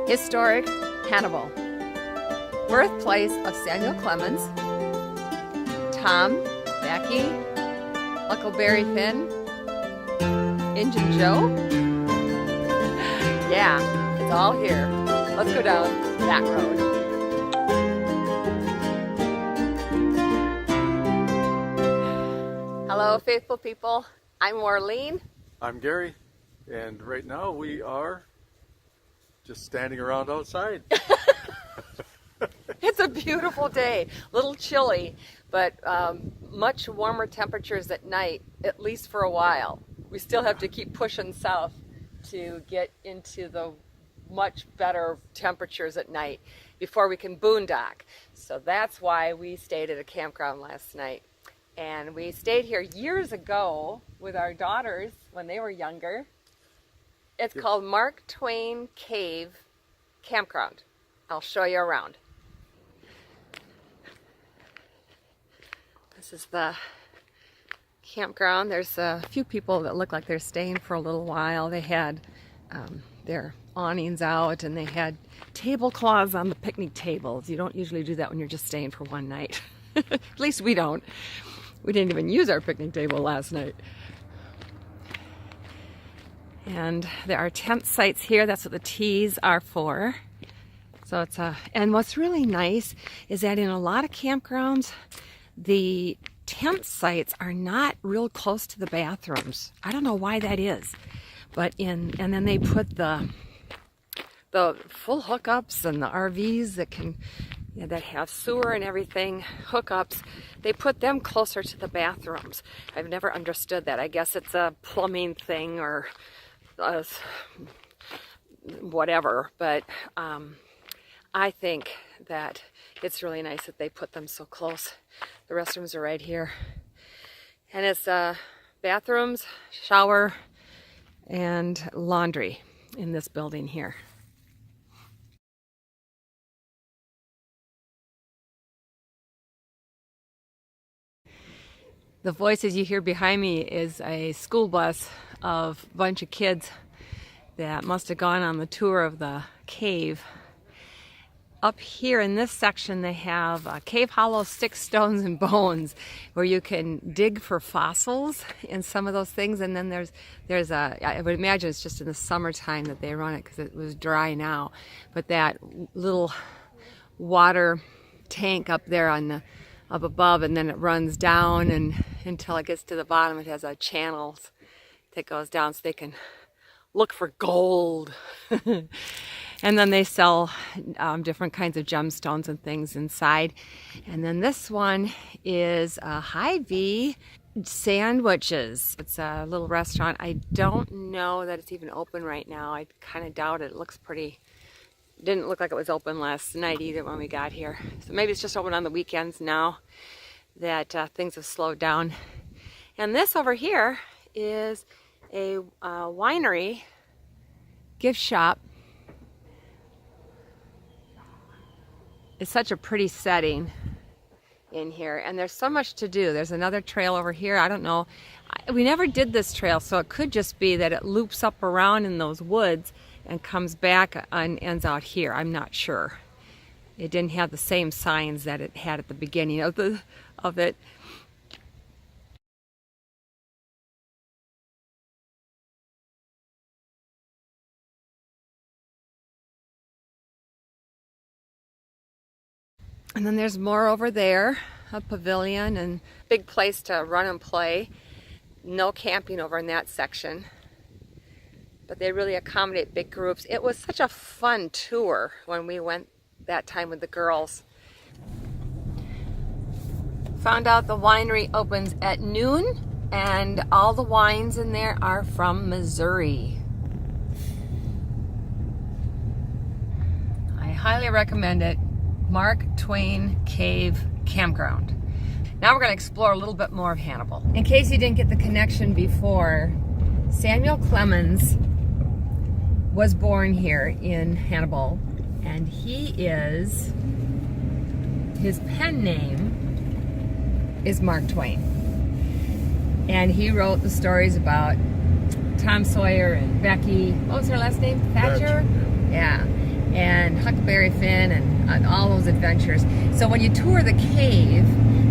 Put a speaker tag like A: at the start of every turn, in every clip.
A: Historic Hannibal, birthplace of Samuel Clemens, Tom, Becky, Huckleberry Finn, Injun Joe. Yeah, it's all here. Let's go down that road. Hello, faithful people. I'm Warlene.
B: I'm Gary, and right now we are just standing around outside.
A: It's a beautiful day, a little chilly, but much warmer temperatures at night, at least for a while. We still have to keep pushing south to get into the much better temperatures at night before we can boondock. So that's why we stayed at a campground last night. And we stayed here years ago with our daughters when they were younger. It's called Mark Twain Cave Campground. I'll show you around. This is the campground. There's a few people that look like they're staying for a little while. They had their awnings out and they had tablecloths on the picnic tables. You don't usually do that when you're just staying for one night. At least we don't. We didn't even use our picnic table last night. And there are tent sites here. That's what the T's are for. So it's and what's really nice is that in a lot of campgrounds, the tent sites are not real close to the bathrooms. I don't know why that is, but and then they put the full hookups and the RVs that have sewer and everything, hookups, they put them closer to the bathrooms. I've never understood that. I guess it's a plumbing thing or whatever, but I think that it's really nice that they put them so close. The restrooms are right here. And it's bathrooms, shower, and laundry in this building here. The voices you hear behind me is a school bus of a bunch of kids that must have gone on the tour of the cave. Up here in this section they have cave hollow sticks, stones, and bones where you can dig for fossils in some of those things. And then there's I would imagine it's just in the summertime that they run it because it was dry now. But that little water tank up there up above, and then it runs down and until it gets to the bottom it has a channel that goes down so they can look for gold. And then they sell different kinds of gemstones and things inside. And then this one is Hy-Vee sandwiches. It's a little restaurant. I don't know that it's even open right now. I kind of doubt it. It looks pretty, didn't look like it was open last night either when we got here. So maybe it's just open on the weekends now that things have slowed down. And this over here is a winery gift shop. It's such a pretty setting in here, and there's so much to do. There's another trail over here. I don't know. We never did this trail, so it could just be that it loops up around in those woods and comes back and ends out here. I'm not sure. It didn't have the same signs that it had at the beginning of it. And then there's more over there, a pavilion and big place to run and play. No camping over in that section, but they really accommodate big groups. It was such a fun tour when we went that time with the girls. Found out the winery opens at noon and all the wines in there are from Missouri. I highly recommend it. Mark Twain Cave Campground. Now we're going to explore a little bit more of Hannibal. In case you didn't get the connection before, Samuel Clemens was born here in Hannibal, and his pen name is Mark Twain. And he wrote the stories about Tom Sawyer and Becky. What was her last name? Thatcher? Yeah. and Huckleberry Finn and all those adventures. So when you tour the cave,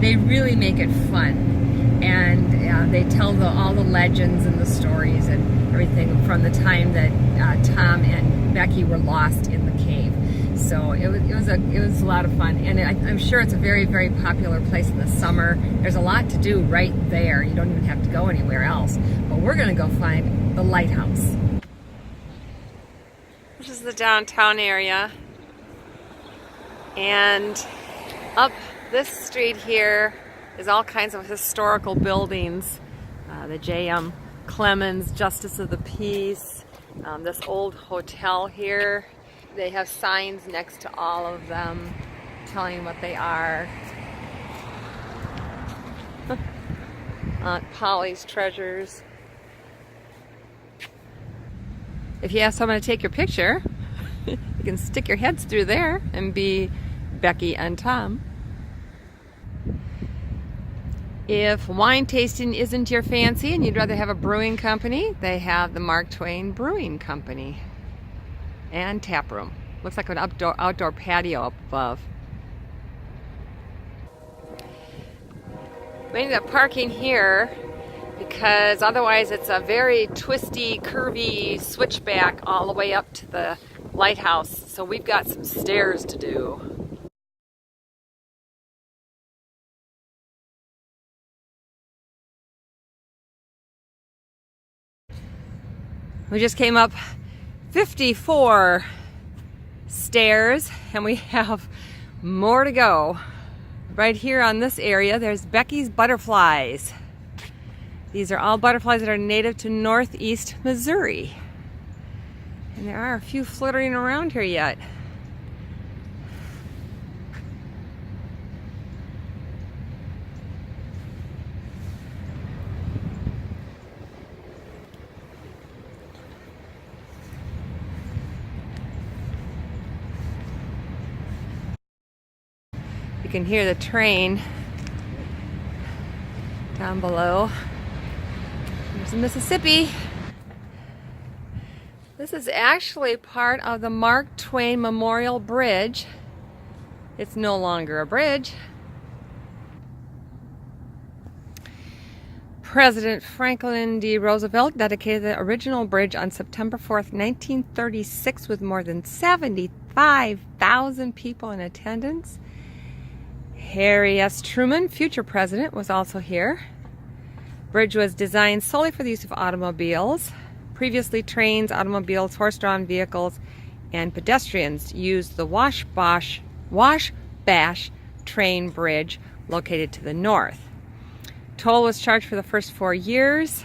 A: they really make it fun, and they tell all the legends and the stories and everything from the time that Tom and Becky were lost in the cave. So it was a lot of fun, and I'm sure it's a very, very popular place in the summer. There's a lot to do right there. You don't even have to go anywhere else. But we're going to go find the lighthouse. This is the downtown area, and up this street here is all kinds of historical buildings. The J.M. Clemens, Justice of the Peace, this old hotel here. They have signs next to all of them telling what they are. Aunt Polly's Treasures. If you ask someone to take your picture, you can stick your heads through there and be Becky and Tom. If wine tasting isn't your fancy and you'd rather have a brewing company, they have the Mark Twain Brewing Company. And tap room. Looks like an outdoor patio up above. We ended up parking here because otherwise it's a very twisty, curvy switchback all the way up to the lighthouse. So we've got some stairs to do. We just came up 54 stairs, and we have more to go. Right here on this area, there's Becky's butterflies. These are all butterflies that are native to northeast Missouri. And there are a few flittering around here yet. You can hear the train down below. There's the Mississippi. This is actually part of the Mark Twain Memorial Bridge. It's no longer a bridge. President Franklin D. Roosevelt dedicated the original bridge on September 4th, 1936, with more than 75,000 people in attendance. Harry S. Truman, future president, was also here. Bridge was designed solely for the use of automobiles. Previously, trains, automobiles, horse-drawn vehicles, and pedestrians used the Wash-Bash train bridge located to the north. Toll was charged for the first 4 years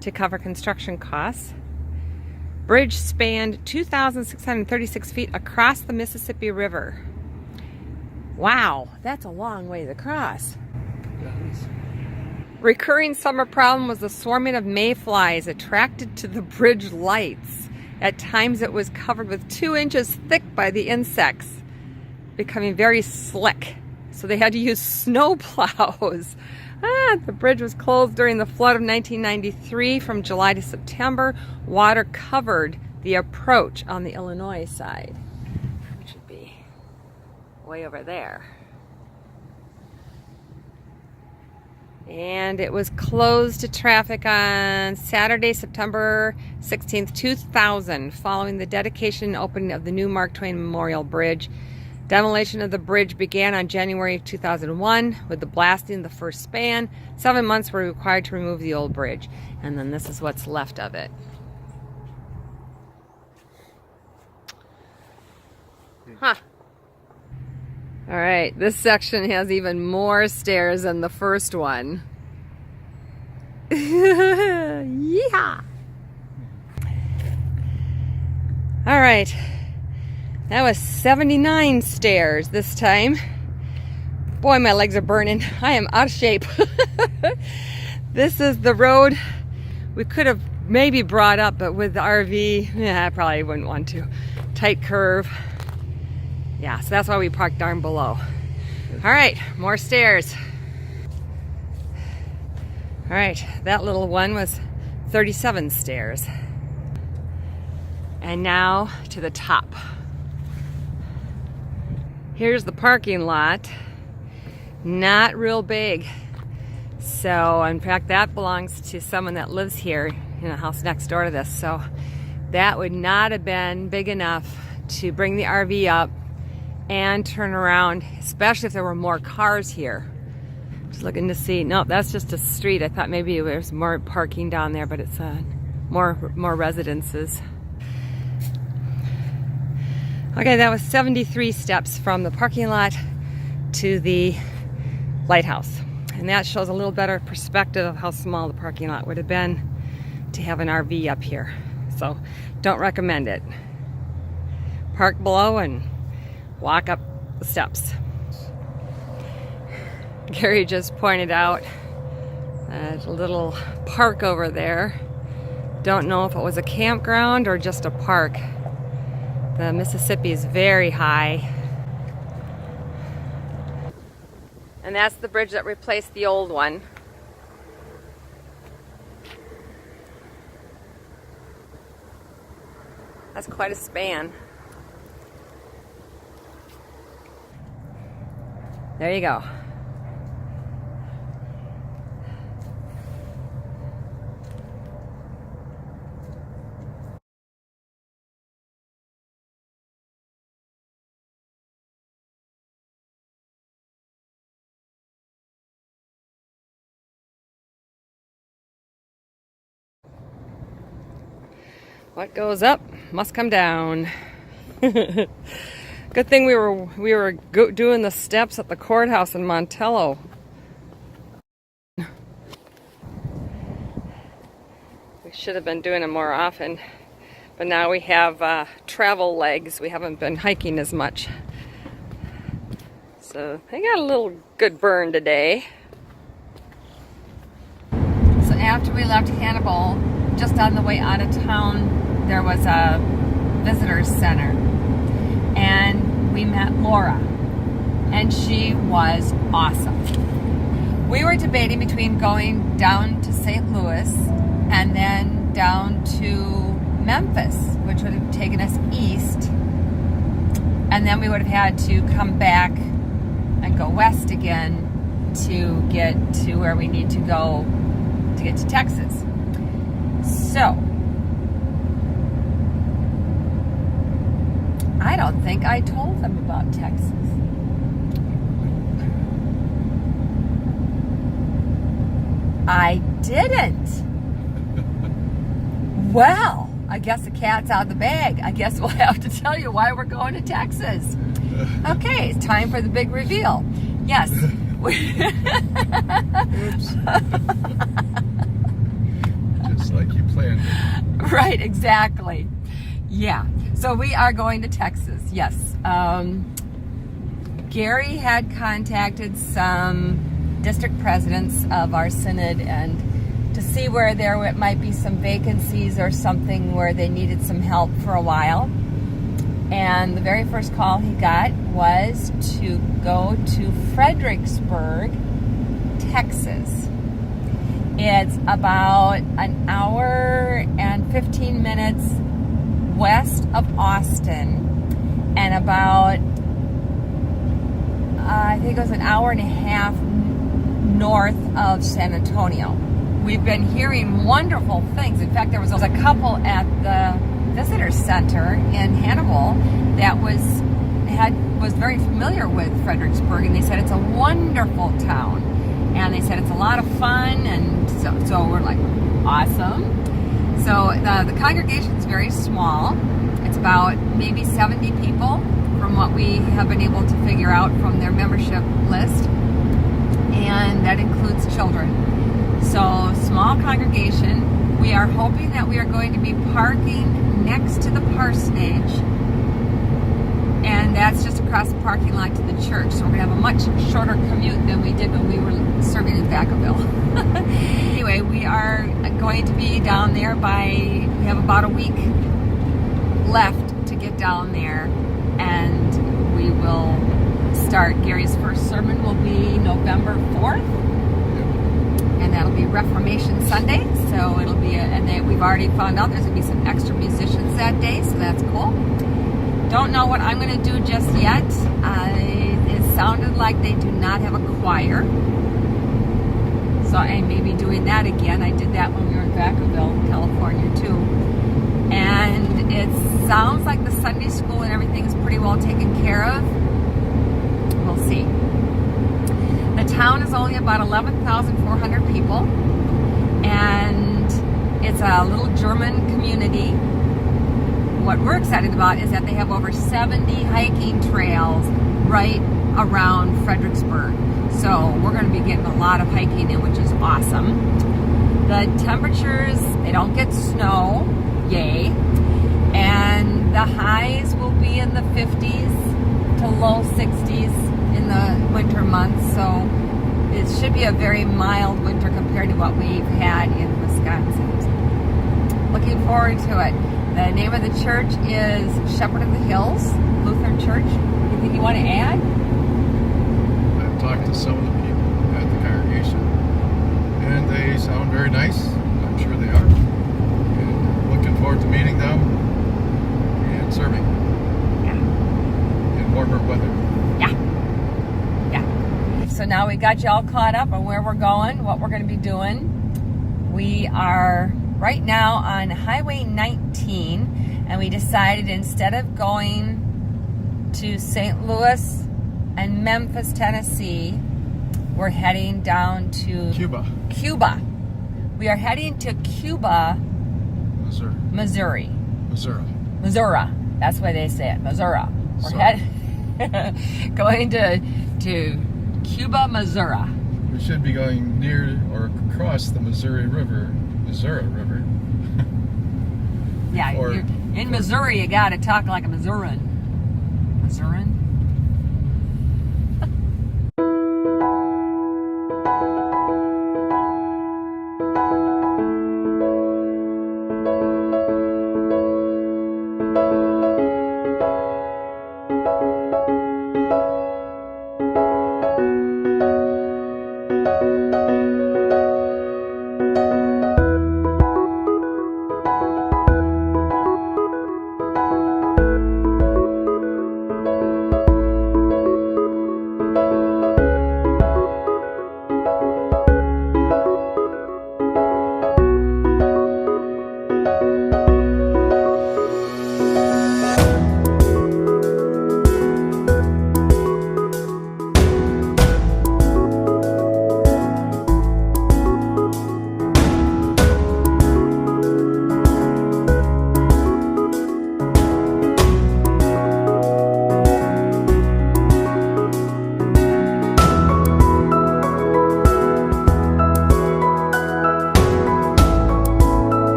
A: to cover construction costs. Bridge spanned 2,636 feet across the Mississippi River. Wow, that's a long way to cross. Recurring summer problem was the swarming of mayflies attracted to the bridge lights. At times it was covered with 2 inches thick by the insects, becoming very slick. So they had to use snow plows. The bridge was closed during the flood of 1993 from July to September. Water covered the approach on the Illinois side, which would be way over there. And it was closed to traffic on Saturday, September 16th, 2000, following the dedication and opening of the new Mark Twain Memorial Bridge. Demolition of the bridge began on January 2001 with the blasting of the first span. 7 months were required to remove the old bridge. And then this is what's left of it. Huh. All right, this section has even more stairs than the first one. Yeehaw! All right, that was 79 stairs this time. Boy, my legs are burning. I am out of shape. This is the road we could have maybe brought up, but with the RV, I probably wouldn't want to. Tight curve. Yeah, so that's why we parked down below. All right, more stairs. All right, that little one was 37 stairs. And now to the top. Here's the parking lot. Not real big. So, in fact, that belongs to someone that lives here in a house next door to this. So, that would not have been big enough to bring the RV up and turn around, especially if there were more cars here. Just looking to see. No, that's just a street. I thought maybe there's more parking down there, but it's more residences. Okay, that was 73 steps from the parking lot to the lighthouse. And that shows a little better perspective of how small the parking lot would have been to have an RV up here. So, don't recommend it. Park below and walk up the steps. Gary just pointed out a little park over there. Don't know if it was a campground or just a park. The Mississippi is very high. And that's the bridge that replaced the old one. That's quite a span. There you go. What goes up must come down. Good thing we were doing the steps at the courthouse in Montello. We should have been doing them more often, but now we have travel legs. We haven't been hiking as much. So I got a little good burn today. So after we left Hannibal, just on the way out of town, there was a visitor's center, and we met Laura, and she was awesome. We were debating between going down to St. Louis and then down to Memphis, which would have taken us east, and then we would have had to come back and go west again to get to where we need to go to get to Texas. So I don't think I told them about Texas. I didn't. Well, I guess the cat's out of the bag. I guess we'll have to tell you why we're going to Texas. Okay, it's time for the big reveal. Yes.
B: Oops. Just like you planned it.
A: Right, exactly. Yeah. So we are going to Texas, yes. Gary had contacted some district presidents of our synod and to see where there might be some vacancies or something where they needed some help for a while. And the very first call he got was to go to Fredericksburg, Texas. It's about an hour and 15 minutes west of Austin, and about I think it was an hour and a half north of San Antonio. We've been hearing wonderful things. In fact, there was a couple at the visitor center in Hannibal that was very familiar with Fredericksburg, and they said it's a wonderful town, and they said it's a lot of fun, and so we're like, awesome. So the congregation is very small. It's about maybe 70 people from what we have been able to figure out from their membership list. And that includes children. So small congregation. We are hoping that we are going to be parking next to the parsonage. And that's just across the parking lot to the church. So we're going to have a much shorter commute than we did when we were serving in Vacaville. Anyway, we are going to be down there we have about a week left to get down there. And we will start. Gary's first sermon will be November 4th. And that'll be Reformation Sunday. So it'll be, we've already found out there's going to be some extra musicians that day. So that's cool. Don't know what I'm going to do just yet. It sounded like they do not have a choir. So I may be doing that again. I did that when we were in Vacaville, California too. And it sounds like the Sunday school and everything is pretty well taken care of. We'll see. The town is only about 11,400 people. And it's a little German community. What we're excited about is that they have over 70 hiking trails right around Fredericksburg. So we're going to be getting a lot of hiking in, which is awesome. The temperatures, they don't get snow, yay. And the highs will be in the 50s to low 60s in the winter months. So it should be a very mild winter compared to what we've had in Wisconsin. Looking forward to it. The name of the church is Shepherd of the Hills Lutheran Church. Anything you want to add?
B: I've talked to some of the people at the congregation, and they sound very nice. I'm sure they are. And looking forward to meeting them and serving. Yeah. In warmer weather.
A: Yeah. Yeah. So now we got you all caught up on where we're going, what we're going to be doing. We are right now on Highway 19, and we decided instead of going to St. Louis and Memphis, Tennessee, we're heading down to Cuba. We are heading to Cuba, Missouri. That's why they say it, Missouri. We're going to Cuba, Missouri.
B: We should be going near or across the Missouri River.
A: Yeah, in Missouri, you gotta talk like a Missourian.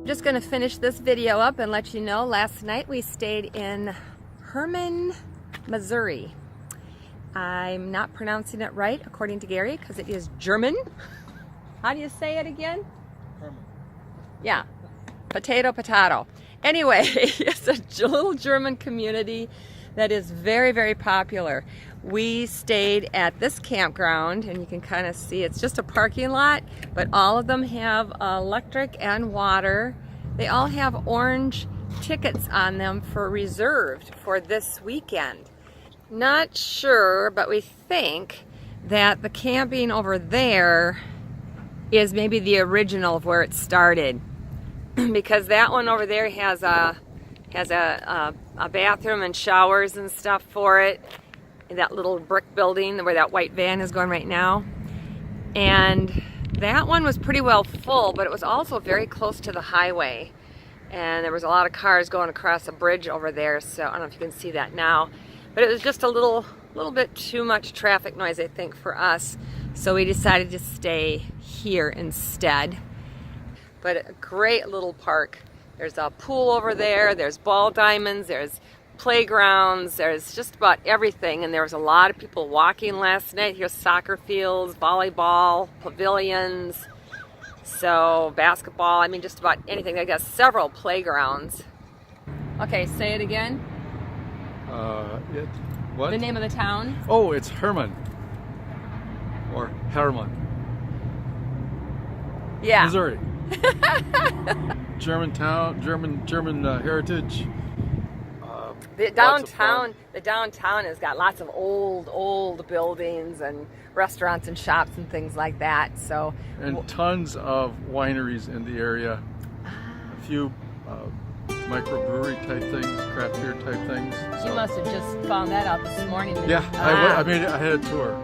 A: Just going to finish this video up and let you know last night we stayed in Herman, Missouri. I'm not pronouncing it right according to Gary because it is German. How do you say it again? Herman. Yeah, potato. Anyway, it's a little German community that is very, very popular. We stayed at this campground, and you can kind of see it's just a parking lot, but all of them have electric and water. They all have orange tickets on them for reserved for this weekend. Not sure, but we think that the camping over there is maybe the original of where it started, because that one over there has a bathroom and showers and stuff for it, in that little brick building where that white van is going right now. And that one was pretty well full, but it was also very close to the highway, and there was a lot of cars going across a bridge over there, so I don't know if you can see that now, but it was just a little bit too much traffic noise, I think, for us, so we decided to stay here instead. But a great little park. There's a pool over there, there's ball diamonds, there's playgrounds, there's just about everything, and there was a lot of people walking last night. Here's soccer fields, volleyball, pavilions, so basketball, I mean just about anything. They got several playgrounds. Okay, say it again.
B: What?
A: The name of the town?
B: Oh, it's Herman. Or Herman.
A: Yeah.
B: Missouri. German town, German heritage.
A: The downtown has got lots of old buildings and restaurants and shops and things like that. So
B: and tons of wineries in the area. A few microbrewery type things, craft beer type things.
A: You must have just found that out this morning.
B: Yeah, I had a tour.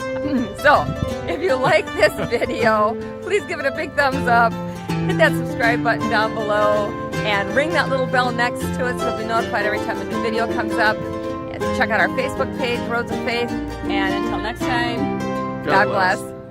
A: So if you like this video, please give it a big thumbs up. Hit that subscribe button down below and ring that little bell next to it so you'll be notified every time a new video comes up. And check out our Facebook page, Roads of Faith. And until next time, God bless.